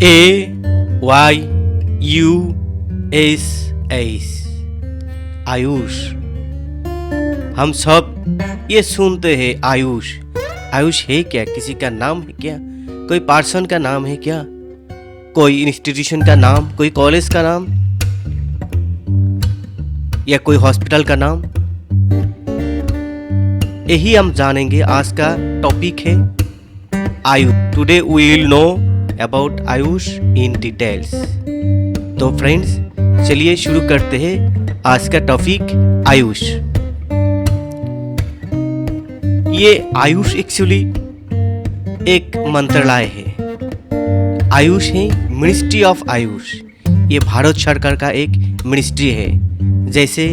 AYUSH Ayush. हम सब ये सुनते हैं आयुष। आयुष है क्या? किसी का नाम है क्या? कोई पर्सन का नाम है क्या? कोई इंस्टीट्यूशन का नाम, कोई कॉलेज का नाम या कोई हॉस्पिटल का नाम? यही हम जानेंगे। आज का टॉपिक है Ayush. Today we will know about Ayush in details. तो फ्रेंड्स, चलिए शुरू करते हैं आज का टॉपिक आयुष। ये आयुष एक्चुअली एक मंत्रालय है। आयुष है मिनिस्ट्री ऑफ आयुष। ये भारत सरकार का एक मिनिस्ट्री है। जैसे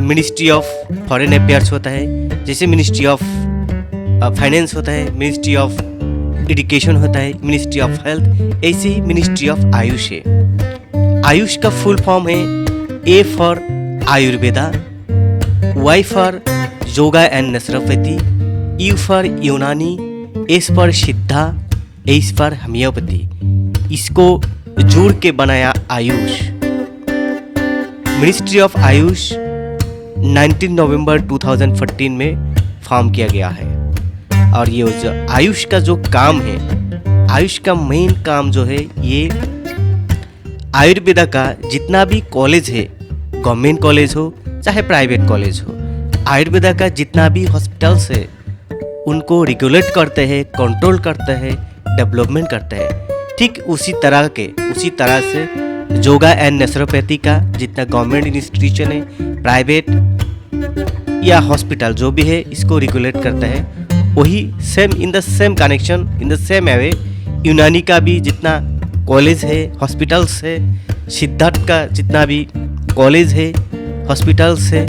मिनिस्ट्री ऑफ फॉरेन अफेयर्स होता है, जैसे मिनिस्ट्री ऑफ फाइनेंस होता है, मिनिस्ट्री ऑफ एजुकेशन होता है, मिनिस्ट्री ऑफ हेल्थ, ऐसे ही मिनिस्ट्री ऑफ आयुष है। आयुष का फुल फॉर्म है A for Ayurveda, Y for yoga and naturopathy, U for Unani, S for Siddha, S for homoeopathy. इसको जोड़ के बनाया आयुष। मिनिस्ट्री ऑफ आयुष 19 नवंबर 2014 में फॉर्म किया गया है। और ये जो आयुष का जो काम है, आयुष का मेन काम जो है, ये आयुर्वेदा का जितना भी कॉलेज है, गवर्नमेंट कॉलेज हो चाहे प्राइवेट कॉलेज हो, आयुर्वेदा का जितना भी हॉस्पिटल्स है, उनको रेगुलेट करते हैं, कंट्रोल करते हैं, डेवलपमेंट करते हैं। ठीक उसी तरह से योगा एंड नेचुरोपैथी का जितना गवर्नमेंट इंस्टीट्यूशन है, प्राइवेट या हॉस्पिटल जो भी है, इसको रेगुलेट करता है। वही same in the same connection, in the same way यूनानी का भी जितना कॉलेज है, हॉस्पिटल्स है, सिद्धार्थ का जितना भी कॉलेज है, हॉस्पिटल्स है,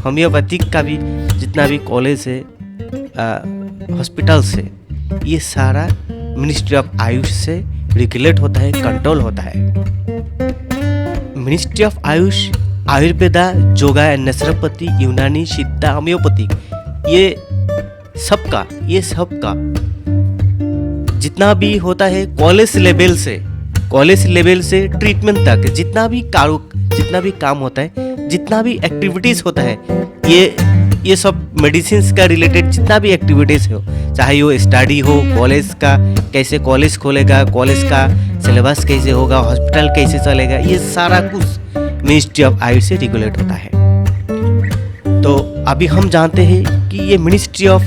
होम्योपैथिक का भी जितना भी कॉलेज है, हॉस्पिटल्स है, ये सारा मिनिस्ट्री ऑफ आयुष से रेगुलेट होता है, कंट्रोल होता है। Ministry of Ayush Ayurveda, yoga and naturopathy, यूनानी, सिद्धा, होम्योपैथिक, ये सबका जितना भी होता है कॉलेज लेवल से ट्रीटमेंट तक जितना भी काम होता है, जितना भी एक्टिविटीज होता है, ये सब मेडिसिन का रिलेटेड जितना भी एक्टिविटीज हो, चाहे वो स्टडी हो, कॉलेज का कैसे कॉलेज खोलेगा, कॉलेज का सिलेबस कैसे होगा, हॉस्पिटल कैसे चलेगा, ये सारा कुछ मिनिस्ट्री ऑफ आयुष से रेगुलेट होता है। तो अभी हम जानते हैं कि ये मिनिस्ट्री ऑफ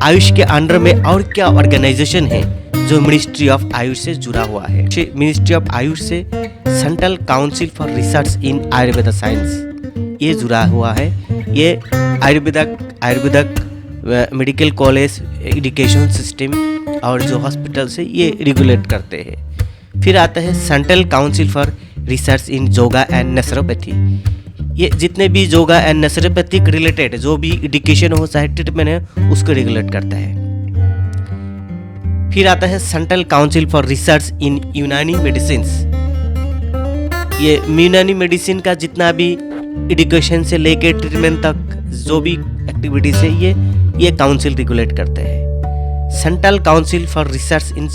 आयुष के अंडर में और क्या ऑर्गेनाइजेशन है जो मिनिस्ट्री ऑफ आयुष से जुड़ा हुआ है। मिनिस्ट्री ऑफ आयुष से central council for research in Ayurveda science ये जुड़ा हुआ है। ये Ayurvedic medical college, education system और जो हॉस्पिटल से ये रेगुलेट करते हैं। फिर आता है central council for research in yoga and naturopathy. ये जितने भी योगा एंड नेचुरोपैथिक रिलेटेड जो भी एजुकेशन हो चाहे ट्रीटमेंट है, उसको रेगुलेट करता है। फिर आता है सेंट्रल काउंसिल फॉर रिसर्च इन यूनानी मेडिसिन। ये यूनानी मेडिसिन का जितना भी एजुकेशन से लेके ट्रीटमेंट तक जो भी एक्टिविटीज है, ये काउंसिल रेगुलेट करते हैं। सेंट्रल काउंसिल फॉर रिसर्च इन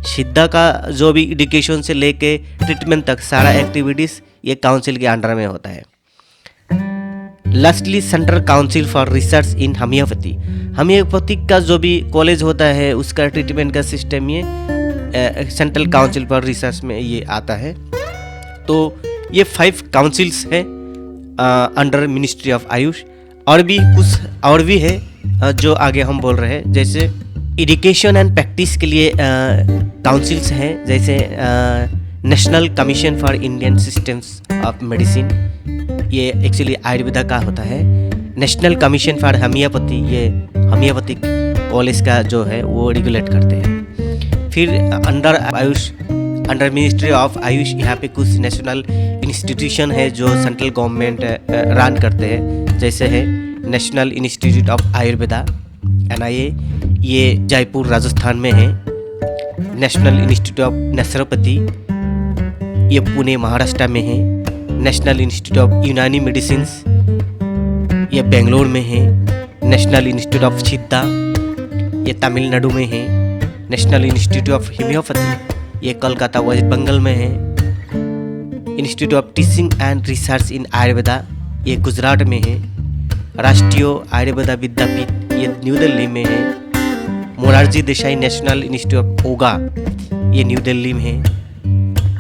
सिद्धा का जो भी एजुकेशन से लेके ट्रीटमेंट तक सारा एक्टिविटीज ये काउंसिल के अंडर में होता है। Lastly central council for research in homeopathic का जो भी कॉलेज होता है, उसका ट्रीटमेंट का सिस्टम ये सेंट्रल काउंसिल फॉर रिसर्च में ये आता है। तो ये 5 काउंसिल्स हैं अंडर मिनिस्ट्री ऑफ आयुष। और भी है जो आगे हम बोल रहे हैं। जैसे एजुकेशन एंड प्रैक्टिस के लिए काउंसिल्स हैं, जैसे national commission for Indian systems of medicine, ये एक्चुअली आयुर्वेदा का होता है। नेशनल कमीशन फॉर होम्योपैथी, ये होम्योपैथिक कॉलेज का जो है वो रेगुलेट करते हैं। फिर अंडर मिनिस्ट्री ऑफ आयुष यहाँ पे कुछ नेशनल इंस्टीट्यूशन है जो सेंट्रल गवर्नमेंट रन करते हैं। जैसे है national institute of Ayurveda NIA, ये जयपुर राजस्थान में है। नेशनल इंस्टीट्यूट ऑफ नेचुरोपैथी, ये पुणे महाराष्ट्र में है। नेशनल इंस्टीट्यूट ऑफ यूनानी मेडिसिन, ये बेंगलोर में है। नेशनल इंस्टीट्यूट ऑफ सिद्धा, ये तमिलनाडु में है। नेशनल इंस्टीट्यूट ऑफ होम्योपैथी, ये कोलकाता वेस्ट बंगाल में है। Institute of teaching and research इन आयुर्वेदा, ये गुजरात में है। राष्ट्रीय आयुर्वेदा विद्यापीठ, ये न्यू दिल्ली में है। Morarji Desai national institute of yoga, ये न्यू दिल्ली में है।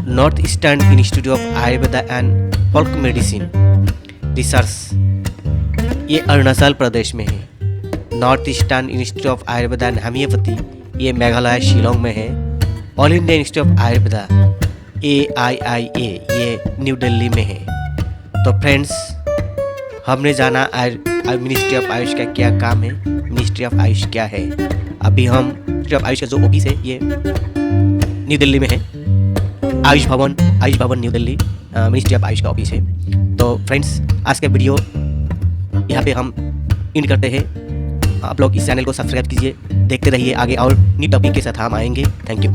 North eastern institute of Ayurveda and folk medicine research, ये अरुणाचल प्रदेश में है। North eastern institute of Ayurveda and homeopathy, ये मेघालय शिलोंग में है। All India institute of Ayurveda AIIA, ये न्यू दिल्ली में है। तो फ्रेंड्स, हमने जाना मिनिस्ट्री ऑफ आयुष का क्या काम है, मिनिस्ट्री ऑफ आयुष क्या है। अभी हम मिनिस्ट्री ऑफ आयुष का जो ऑफिस है ये न्यू दिल्ली में है। आयुष भवन new Delhi ministry of Ayush का ऑफिस है। तो फ्रेंड्स, आज का वीडियो यहाँ पे हम एंड करते हैं। आप लोग इस चैनल को सब्सक्राइब कीजिए, देखते रहिए, आगे और न्यू टॉपिक के साथ हम आएंगे। Thank you.